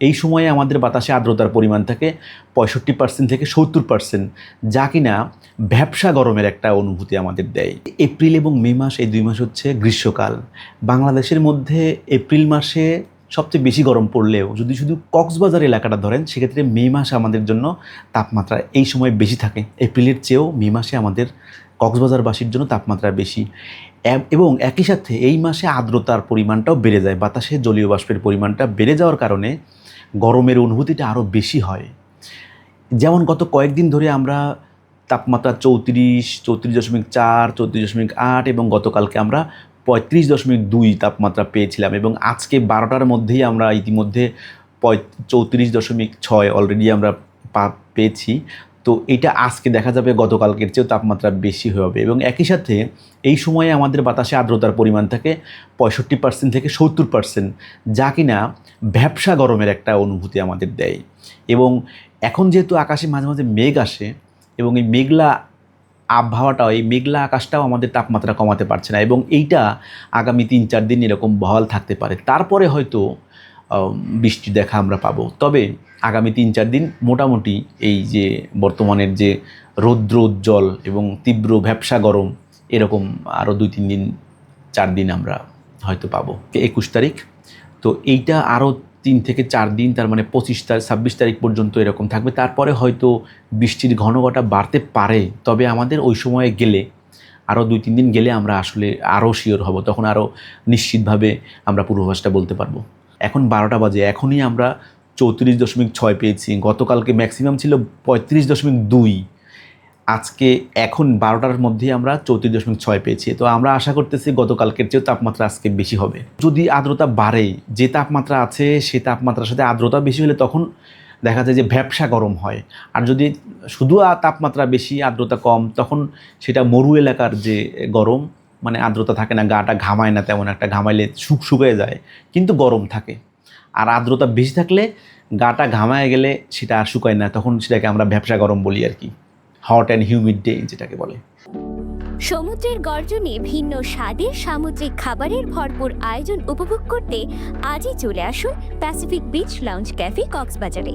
এই সময়ে আমাদের বাতাসে আর্দ্রতার পরিমাণ থাকে 65% থেকে 70%, যা কিনা ভ্যাপসা গরমের একটা অনুভূতি আমাদের দেয়। এপ্রিল এবং মে মাস, এই 2 মাস হচ্ছে গ্রীষ্মকাল। বাংলাদেশের মধ্যে এপ্রিল মাসে সবচেয়ে বেশি গরম পড়লেও যদি শুধু কক্সবাজার এলাকাটা ধরেন, সেক্ষেত্রে মে মাস আমাদের জন্য তাপমাত্রা এই সময় বেশি থাকে। এপ্রিলের চেয়েও মে মাসে আমাদের কক্সবাজারবাসীর জন্য তাপমাত্রা বেশি, এবং একই সাথে এই মাসে আর্দ্রতার পরিমাণটাও বেড়ে যায়। বাতাসে জলীয় বাষ্পের পরিমাণটা বেড়ে যাওয়ার কারণে গরমের অনুভূতিটা আরও বেশি হয়। যেমন গত কয়েকদিন ধরে আমরা তাপমাত্রা 34.4, 34.8 এবং গতকালকে আমরা 35.2 তাপমাত্রা পেয়েছিলাম, এবং আজকে 12টার মধ্যেই আমরা ইতিমধ্যে 34.6 অলরেডি আমরা পেয়েছি। তো এটা আজকে দেখা যাবে গতকালকের চেয়েও তাপমাত্রা বেশি হবে, এবং একই সাথে এই সময়ে আমাদের বাতাসে আর্দ্রতার পরিমাণ থাকে 65% থেকে 70%, যা কিনা ভ্যাপসা গরমের একটা অনুভূতি আমাদের দেয়। এবং এখন যেহেতু আকাশে মাঝে মাঝে মেঘ আসে, এবং এই মেঘলা আবহাওয়াটাও, এই মেঘলা আকাশটাও আমাদের তাপমাত্রা কমাতে পারছে না, এবং এইটা আগামী 3-4 দিন এরকম বহাল থাকতে পারে। তারপরে হয়তো বৃষ্টি দেখা আমরা পাবো। তবে আগামী 3-4 দিন মোটামুটি এই যে বর্তমানের যে রৌদ্র উজ্জ্বল এবং তীব্র ভ্যাপসা গরম, এরকম আরও 2-3 দিন 4 দিন আমরা হয়তো পাবো। 21 তারিখ, তো এইটা আরও 3 থেকে 4 দিন, তার মানে 26 তারিখ পর্যন্ত এরকম থাকবে। তারপরে হয়তো বৃষ্টির ঘনঘটা বাড়তে পারে, তবে আমাদের ওই সময়ে গেলে, আরও 2-3 দিন গেলে আমরা আসলে আরও শিওর হব, তখন আরও নিশ্চিতভাবে আমরা পূর্বাভাসটা বলতে পারবো। এখন 12টা বাজে, এখনই আমরা 34.6 পেয়েছি। গতকালকে ম্যাক্সিমাম ছিল 35.2, আজকে এখন 12টার মধ্যেই আমরা 34.6 পেয়েছি। তো আমরা আশা করতেছি গতকালকের চেয়েও তাপমাত্রা আজকে বেশি হবে। যদি আর্দ্রতা বাড়ে, যে তাপমাত্রা আছে সেই তাপমাত্রার সাথে আর্দ্রতা বেশি হলে তখন দেখা যায় যে ভ্যাপসা গরম হয়। আর যদি শুধু তাপমাত্রা বেশি আর্দ্রতা কম, তখন সেটা মরু এলাকার যে গরম, মানে আর্দ্রতা থাকে না, গাটা ঘামায় না, তেমন একটা ঘামাইলে শুকিয়ে যায় কিন্তু গরম থাকে। আর আর্দ্রতা বেশি থাকলে গাটা ঘামায় গেলে সেটা আর শুকায় না, তখন সেটাকে আমরা ভ্যাপসা গরম বলি আর কি, হট অ্যান্ড হিউমিড ডে যেটাকে বলে। সমুদ্রের গর্জনে ভিন্ন স্বাদের সামুদ্রিক খাবারের ভরপুর আয়োজন উপভোগ করতে আজই চলে আসুন প্যাসিফিক বিচ লাউঞ্জ ক্যাফে কক্সবাজারে।